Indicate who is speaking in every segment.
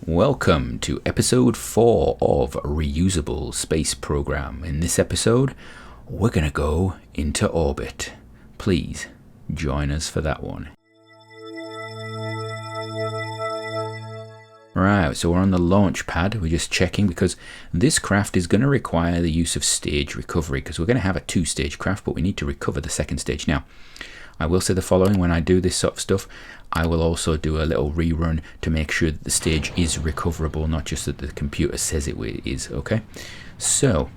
Speaker 1: Welcome to episode 4 of Reusable Space Program. In this episode, we're going to go into orbit. Please join us for that one. Right, so we're on the launch pad. We're just checking because this craft is going to require the use of stage recovery because we're going to have a 2-stage craft, but we need to recover the second stage. Now, I will say the following: when I do this sort of stuff, I will also do a little rerun to make sure that the stage is recoverable, not just that the computer says it is, okay? So,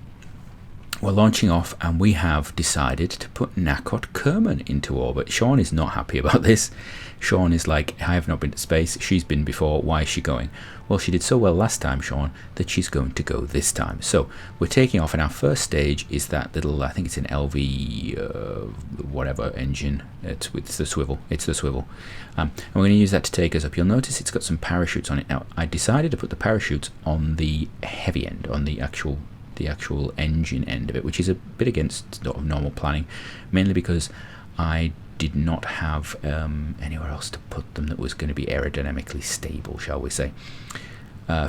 Speaker 1: we're launching off and we have decided to put Nacot Kerbin into orbit. Sean is not happy about this. Sean is like, I have not been to space, she's been before, why is she going? Well, she did so well last time, Sean, that she's going to go this time. So we're taking off, and our first stage is that little, I think it's an LV whatever engine. It's the swivel. It's the swivel. And we're going to use that to take us up. You'll notice it's got some parachutes on it. Now, I decided to put the parachutes on the heavy end, on the actual engine end of it, which is a bit against sort of normal planning, mainly because I did not have anywhere else to put them that was going to be aerodynamically stable, shall we say.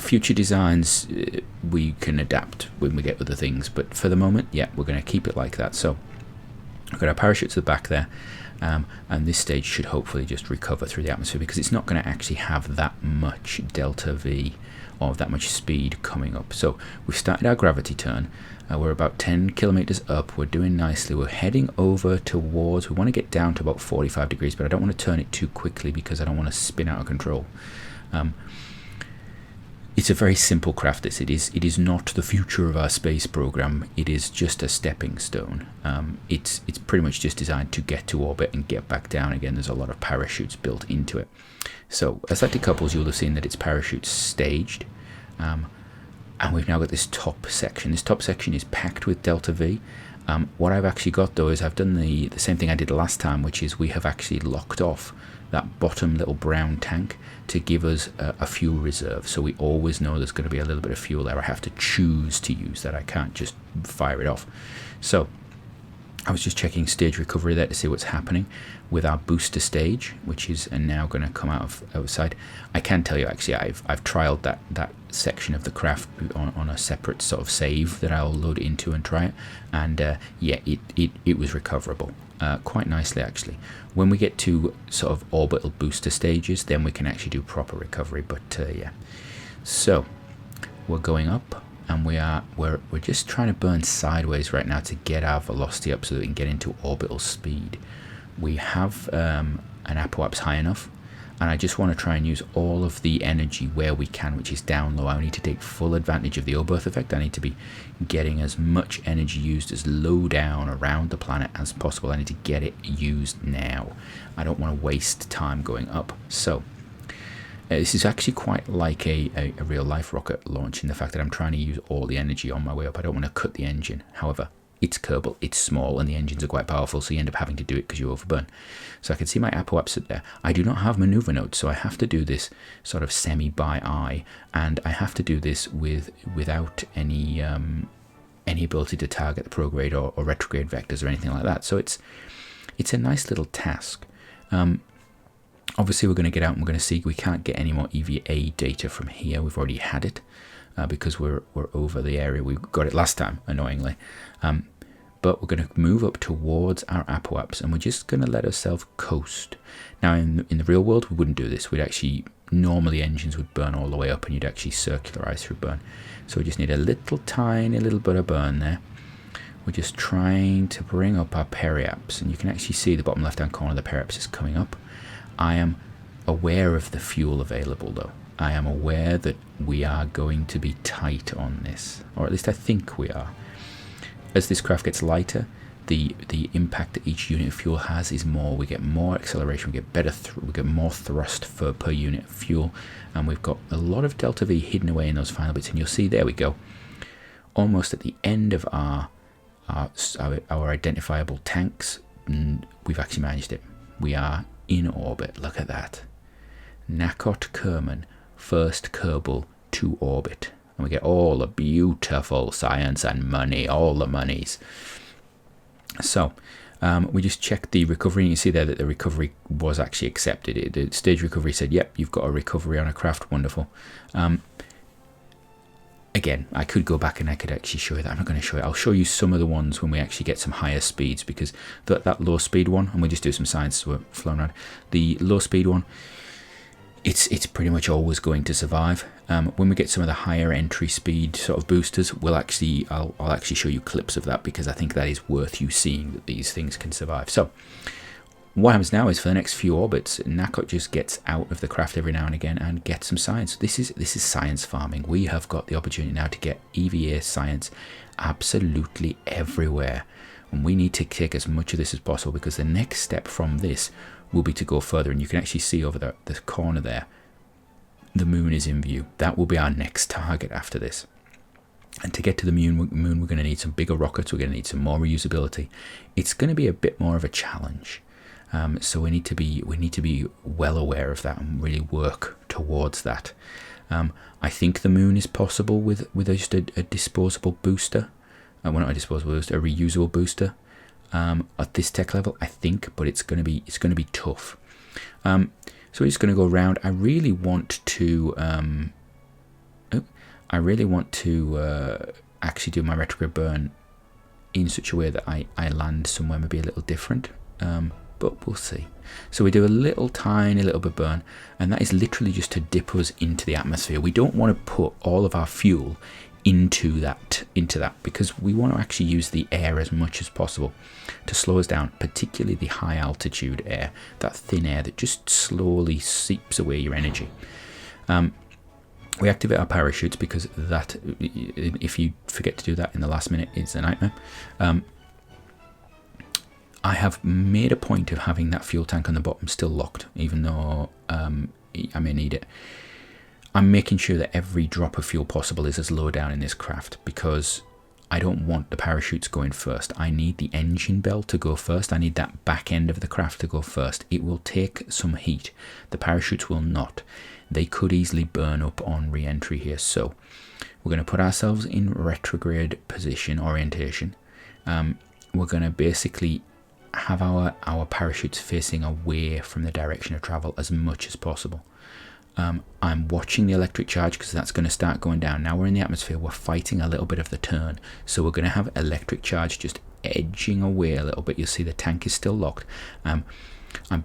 Speaker 1: Future designs we can adapt when we get other things, but for the moment, yeah, we're going to keep it like that. So we've got our parachutes at the back there, and this stage should hopefully just recover through the atmosphere because it's not going to actually have that much delta V or that much speed coming up. So we've started our gravity turn. We're about 10 kilometers up. We're doing nicely. We're heading over towards, we want to get down to about 45 degrees, but I don't want to turn it too quickly because I don't want to spin out of control. It's a very simple craft, this. It is not the future of our space program. It is just a stepping stone. It's pretty much just designed to get to orbit and get back down again. There's a lot of parachutes built into it. So as that decouples, you'll have seen that its parachutes staged. And we've now got this top section. This top section is packed with delta V. What I've actually got though is I've done the same thing I did last time, which is we have actually locked off that bottom little brown tank to give us a fuel reserve. So we always know there's going to be a little bit of fuel there. I have to choose to use that. I can't just fire it off. So I was just checking stage recovery there to see what's happening with our booster stage, which is now going to come outside. I can tell you actually I've trialed that section of the craft on a separate sort of save that I'll load into and try it, and yeah, it was recoverable quite nicely actually. When we get to sort of orbital booster stages, then we can actually do proper recovery. But yeah, so we're going up. And we're just trying to burn sideways right now to get our velocity up so that we can get into orbital speed. We have an apoapse high enough, and I just want to try and use all of the energy where we can, which is down low. I need to take full advantage of the O-berth effect. I need to be getting as much energy used as low down around the planet as possible. I need to get it used now. I don't want to waste time going up. So this is actually quite like a real-life rocket launch in the fact that I'm trying to use all the energy on my way up. I don't want to cut the engine. However, it's Kerbal, it's small, and the engines are quite powerful, so you end up having to do it because you overburn. So I can see my apoapse up there. I do not have maneuver nodes, so I have to do this sort of semi-by eye, and I have to do this without any ability to target the prograde or retrograde vectors or anything like that. So it's a nice little task. Obviously, we're going to get out and we're going to see we can't get any more EVA data from here. We've already had it because we're over the area. We got it last time, annoyingly. But we're going to move up towards our apoapse and we're just going to let ourselves coast. Now, in the real world, we wouldn't do this. We'd actually, normally engines would burn all the way up and you'd actually circularize through burn. So we just need a tiny little bit of burn there. We're just trying to bring up our periapse, and you can actually see the bottom left-hand corner of the periapse is coming up. I am aware of the fuel available though. I am aware that we are going to be tight on this, or at least I think we are. As this craft gets lighter, the impact that each unit of fuel has is more. We get more acceleration, we get better, we get more thrust per unit of fuel, and we've got a lot of delta V hidden away in those final bits. And you'll see there we go, almost at the end of our identifiable tanks. We've actually managed it. We are in orbit. Look at that. Nacot Kerbin, first Kerbal to orbit. And we get all the beautiful science and money, all the monies. So We just checked the recovery, and you see there that the recovery was actually accepted. The stage recovery said, yep, you've got a recovery on a craft, wonderful. Again, I could go back and I could actually show you that. I'm not going to show it. I'll show you some of the ones when we actually get some higher speeds, because that low speed one, and we'll just do some science as we're flown around. The low speed one, it's pretty much always going to survive. When we get some of the higher entry speed sort of boosters, I'll actually show you clips of that, because I think that is worth you seeing that these things can survive. So what happens now is, for the next few orbits, Nacot just gets out of the craft every now and again and gets some science. This is science farming. We have got the opportunity now to get EVA science absolutely everywhere, and we need to take as much of this as possible, because the next step from this will be to go further. And you can actually see over the corner there, the moon is in view. That will be our next target after this. And to get to the moon, we're going to need some bigger rockets. We're going to need some more reusability. It's going to be a bit more of a challenge. So we need to be well aware of that and really work towards that. I think the moon is possible with just a disposable booster. Well, not a disposable booster, a reusable booster. At this tech level, I think, but it's going to be tough. So we're just going to go around. I really want to actually do my retrograde burn in such a way that I land somewhere maybe a little different. But we'll see. So we do a tiny little bit burn, and that is literally just to dip us into the atmosphere. We don't want to put all of our fuel into that, because we want to actually use the air as much as possible to slow us down, particularly the high altitude air, that thin air that just slowly seeps away your energy. We activate our parachutes, because that, if you forget to do that in the last minute, it's a nightmare. I have made a point of having that fuel tank on the bottom still locked, even though I may need it. I'm making sure that every drop of fuel possible is as low down in this craft, because I don't want the parachutes going first. I need the engine bell to go first. I need that back end of the craft to go first. It will take some heat. The parachutes will not. They could easily burn up on re-entry here. So we're going to put ourselves in retrograde position orientation. We're going to basically have our parachutes facing away from the direction of travel as much as possible. I'm watching the electric charge, because that's going to start going down. Now we're in the atmosphere, we're fighting a little bit of the turn, so we're going to have electric charge just edging away a little bit. You'll see the tank is still locked. I'm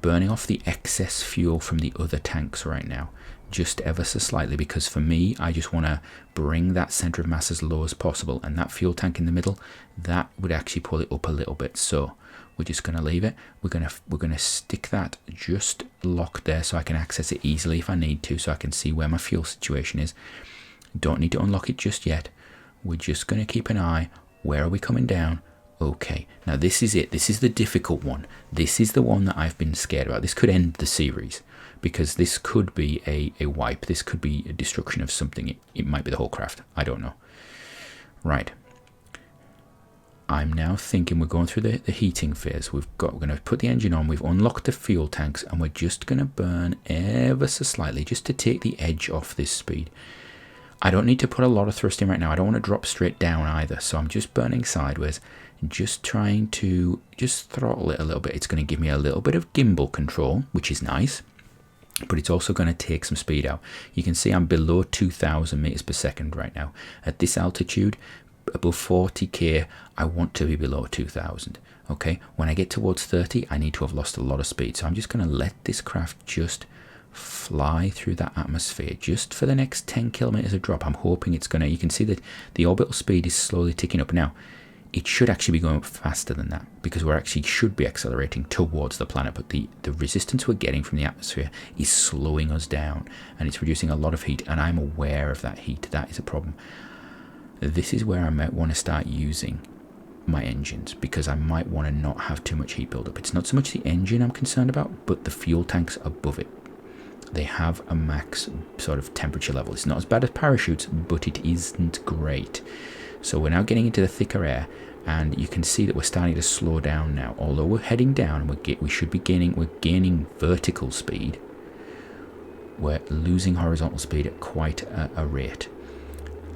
Speaker 1: burning off the excess fuel from the other tanks right now, just ever so slightly, because for me, I just want to bring that center of mass as low as possible, and that fuel tank in the middle, that would actually pull it up a little bit. So we're just going to leave it. We're going to stick that just locked there, so I can access it easily if I need to, so I can see where my fuel situation is. Don't need to unlock it just yet. We're just going to keep an eye. Where are we coming down? Okay, now this is it. This is the difficult one. This is the one that I've been scared about. This could end the series, because this could be a wipe. This could be a destruction of something. It might be the whole craft. I don't know. Right. I'm now thinking we're going through the heating phase. We're going to put the engine on. We've unlocked the fuel tanks, and we're just going to burn ever so slightly just to take the edge off this speed. I don't need to put a lot of thrust in right now. I don't want to drop straight down either. So I'm just burning sideways, just trying to just throttle it a little bit. It's going to give me a little bit of gimbal control, which is nice, but it's also going to take some speed out. You can see I'm below 2,000 meters per second right now. At this altitude, above 40k, I want to be below 2,000. Okay, when I get towards 30, I need to have lost a lot of speed. So I'm just going to let this craft just fly through that atmosphere just for the next 10 kilometers of drop. I'm hoping it's going to, you can see that the orbital speed is slowly ticking up now. It should actually be going up faster than that, because we're actually should be accelerating towards the planet, but the resistance we're getting from the atmosphere is slowing us down, and it's producing a lot of heat, and I'm aware of that heat. That is a problem. This is where I might want to start using my engines, because I might want to not have too much heat buildup. It's not so much the engine I'm concerned about, but the fuel tanks above it. They have a max sort of temperature level. It's not as bad as parachutes, but it isn't great. So we're now getting into the thicker air, and you can see that we're starting to slow down now. Although we're heading down, we're gaining vertical speed. We're losing horizontal speed at quite a rate.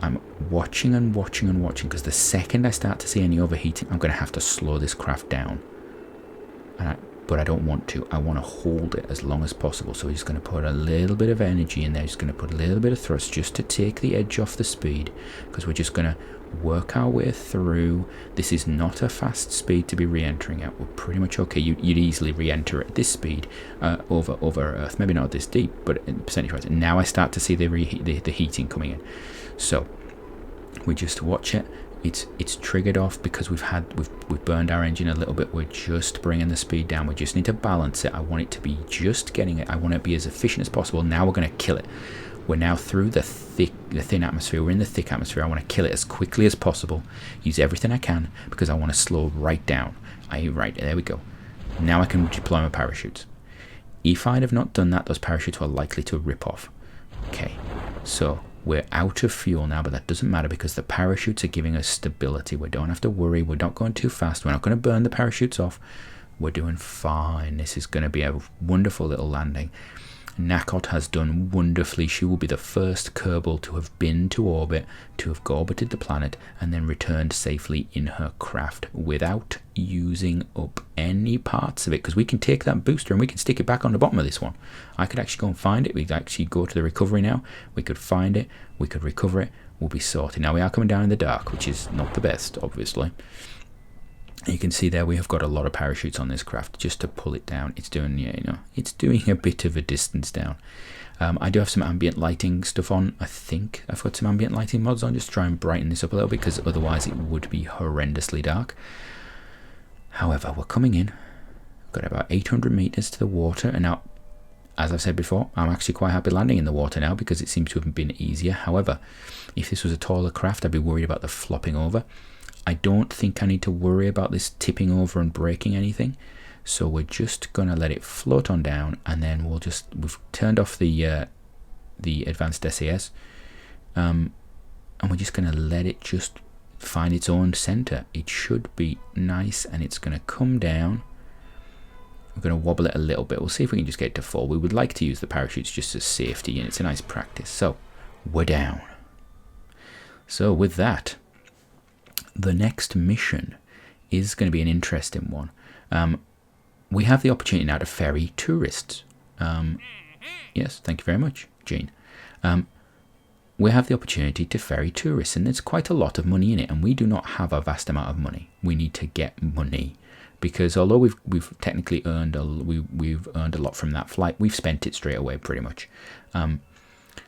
Speaker 1: I'm watching, because the second I start to see any overheating, I'm going to have to slow this craft down. but I don't want to. I want to hold it as long as possible. So we're just going to put a little bit of energy in there. Just going to put a little bit of thrust just to take the edge off the speed, because we're just going to work our way through. This is not a fast speed to be re-entering at. We're pretty much okay. You'd easily re-enter at this speed over Earth. Maybe not this deep, but percentage-wise. And now I start to see the heating coming in. So we just watch it. It's triggered off because we've burned our engine a little bit. We're just bringing the speed down. We just need to balance it. I want it to be just getting it. I want it to be as efficient as possible. Now we're going to kill it. We're now through the thin atmosphere. We're in the thick atmosphere. I want to kill it as quickly as possible. Use everything I can because I want to slow right down. Right, there we go. Now I can deploy my parachutes. If I'd have not done that, those parachutes were likely to rip off. Okay, so we're out of fuel now, but that doesn't matter because the parachutes are giving us stability. We don't have to worry. We're not going too fast. We're not going to burn the parachutes off. We're doing fine. This is going to be a wonderful little landing. Nacot has done wonderfully. She will be the first Kerbal to have been to orbit, to have orbited the planet, and then returned safely in her craft without using up any parts of it. Because we can take that booster and we can stick it back on the bottom of this one. I could actually go and find it. We could actually go to the recovery now. We could find it. We could recover it. We'll be sorted. Now we are coming down in the dark, which is not the best, obviously. You can see there we have got a lot of parachutes on this craft just to pull it down. It's doing, it's doing a bit of a distance down. I do have some ambient lighting stuff on. I think I've got some ambient lighting mods on just to try and brighten this up a little bit because otherwise it would be horrendously dark. However, we're coming in. We've got about 800 meters to the water, and now, as I've said before, I'm actually quite happy landing in the water now because it seems to have been easier. However, if this was a taller craft, I'd be worried about the flopping over. I don't think I need to worry about this tipping over and breaking anything. So we're just going to let it float on down, and then we've turned off the advanced SAS, and we're just going to let it just find its own center. It should be nice, and it's going to come down. We're going to wobble it a little bit. We'll see if we can just get it to fall. We would like to use the parachutes just as safety, and it's a nice practice. So we're down. So with that, the next mission is going to be an interesting one. We have the opportunity now to ferry tourists. Yes, thank you very much, Jean. We have the opportunity to ferry tourists, and there's quite a lot of money in it, and we do not have a vast amount of money. We need to get money, because although we've technically earned we've earned a lot from that flight, we've spent it straight away pretty much.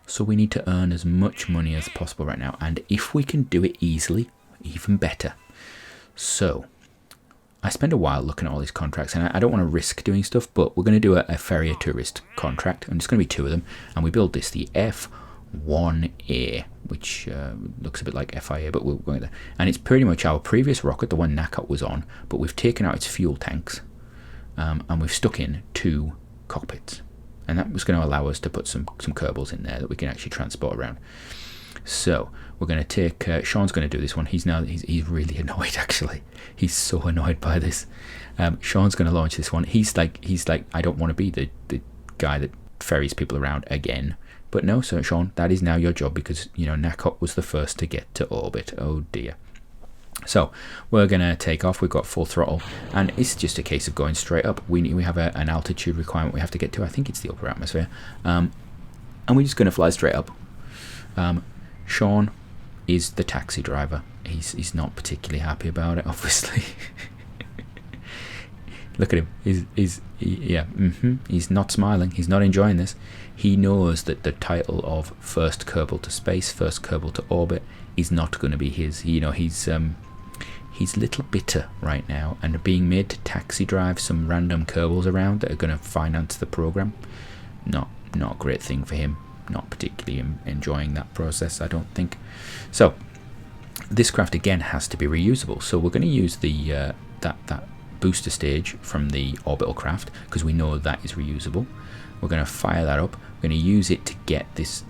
Speaker 1: So we need to earn as much money as possible right now, and if we can do it easily, even better. So I spent a while looking at all these contracts, and I don't want to risk doing stuff, but we're going to do a ferry a tourist contract, and it's going to be 2 of them, and we build this, the F1A, which looks a bit like FIA, but we're going there. And it's pretty much our previous rocket, the one Nacot was on, but we've taken out its fuel tanks, and we've stuck in 2 cockpits, and that was going to allow us to put some Kerbals in there that we can actually transport around. So we're going to take Sean's going to do this one. He's really annoyed, actually. He's so annoyed by this. Sean's going to launch this one. He's like I don't want to be the guy that ferries people around again. But no, so Sean, that is now your job, because Nacot was the first to get to orbit. Oh dear. So we're going to take off. We've got full throttle, and it's just a case of going straight up. We have an altitude requirement we have to get to. I think it's the upper atmosphere, and we're just going to fly straight up. Sean is the taxi driver. He's not particularly happy about it, obviously. Look at him. He's not smiling. He's not enjoying this. He knows that the title of first Kerbal to space, first Kerbal to orbit is not going to be his. He's a little bitter right now, and being made to taxi drive some random Kerbals around that are going to finance the program, not a great thing for him. Not particularly enjoying that process, I don't think. So this craft again has to be reusable, so we're going to use the that booster stage from the orbital craft, because we know that is reusable. We're going to fire that up. We're going to use it to get this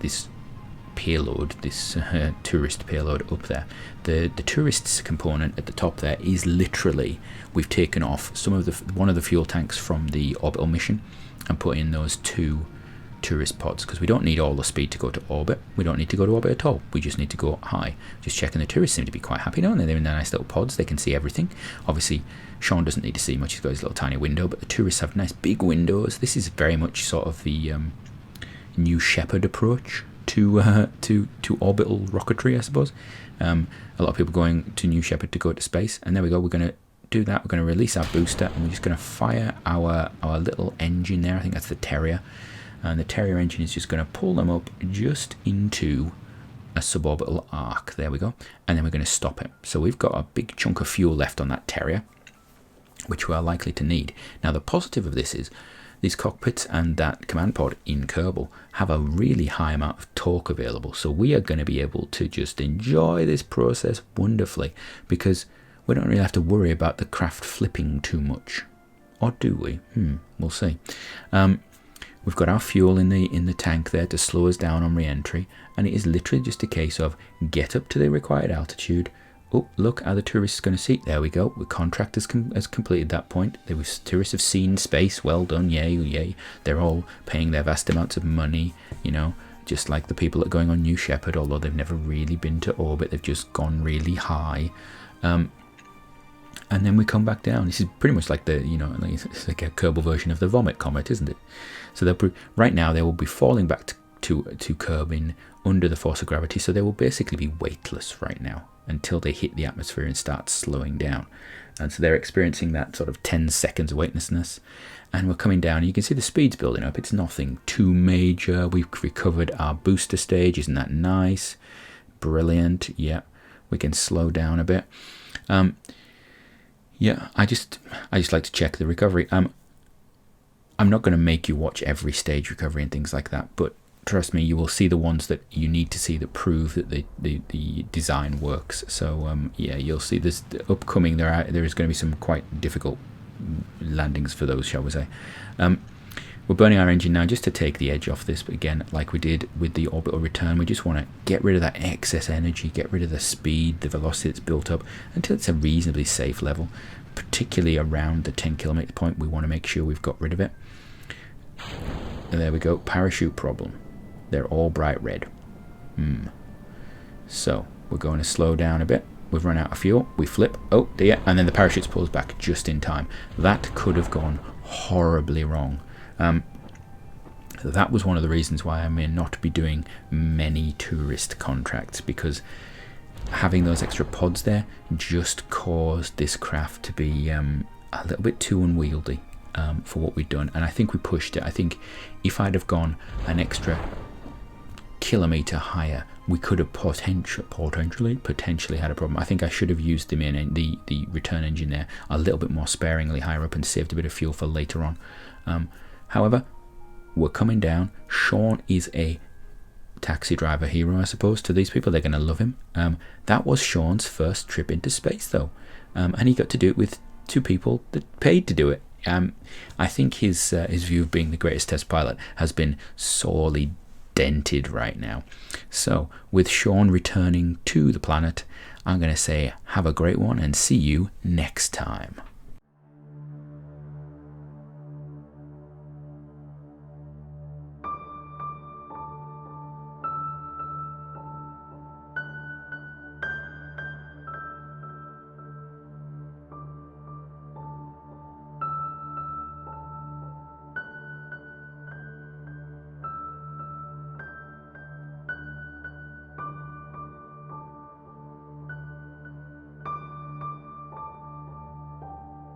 Speaker 1: payload, this tourist payload up there. The tourists component at the top there is literally, we've taken off one of the fuel tanks from the orbital mission and put in those two tourist pods, because we don't need all the speed to go to orbit. We don't need to go to orbit at all. We just need to go high. Just checking, the tourists seem to be quite happy now, and they're in their nice little pods. They can see everything. Obviously, Sean doesn't need to see much. He's got his little tiny window, but the tourists have nice big windows. This is very much sort of the New Shepard approach to orbital rocketry, I suppose. A lot of people going to New Shepard to go to space, and there we go. We're going to do that. We're going to release our booster, and we're just going to fire our little engine there. I think that's the Terrier, and the Terrier engine is just going to pull them up just into a suborbital arc. There we go, and then we're going to stop it. So we've got a big chunk of fuel left on that Terrier, which we are likely to need. Now the positive of this is these cockpits and that command pod in Kerbal have a really high amount of torque available, so we are going to be able to just enjoy this process wonderfully, because we don't really have to worry about the craft flipping too much. Or do we? We'll see. We've got our fuel in the tank there to slow us down on re-entry, and it is literally just a case of get up to the required altitude. Oh, look, are the tourists going to see? There we go. The contract has completed that point. The tourists have seen space. Well done. Yay, yay. They're all paying their vast amounts of money, you know, just like the people that are going on New Shepard, although they've never really been to orbit. They've just gone really high. And then we come back down. This is pretty much like the, you know, it's like a Kerbal version of the Vomit Comet, isn't it? So right now they will be falling back to Kerbin under the force of gravity. So they will basically be weightless right now until they hit the atmosphere and start slowing down. And so they're experiencing that sort of 10 seconds of weightlessness. And we're coming down. You can see the speed's building up. It's nothing too major. We've recovered our booster stage. Isn't that nice? Brilliant. Yeah, we can slow down a bit. Yeah, I just like to check the recovery. I'm not going to make you watch every stage recovery and things like that, but trust me, you will see the ones that you need to see that prove that the design works. So yeah, you'll see this upcoming. There is going to be some quite difficult landings for those, shall we say. We're burning our engine now just to take the edge off this, but again, like we did with the orbital return, we just want to get rid of that excess energy, get rid of the speed, the velocity that's built up until it's a reasonably safe level, particularly around the 10 kilometer point. We want to make sure we've got rid of it. And there we go, parachute problem. They're all bright red. So we're going to slow down a bit. We've run out of fuel. We flip. Oh dear. And then the parachute pulls back just in time. That could have gone horribly wrong. That was one of the reasons why I may not be doing many tourist contracts, because having those extra pods there just caused this craft to be a little bit too unwieldy for what we'd done. And I think we pushed it. I think if I'd have gone an extra kilometer higher, we could have potentially had a problem. I think I should have used the return engine there a little bit more sparingly higher up and saved a bit of fuel for later on. However, we're coming down. Sean is a taxi driver hero, I suppose, to these people. They're going to love him. That was Sean's first trip into space, though, and he got to do it with two people that paid to do it. I think his view of being the greatest test pilot has been sorely dented right now. So, with Sean returning to the planet, I'm going to say have a great one and see you next time.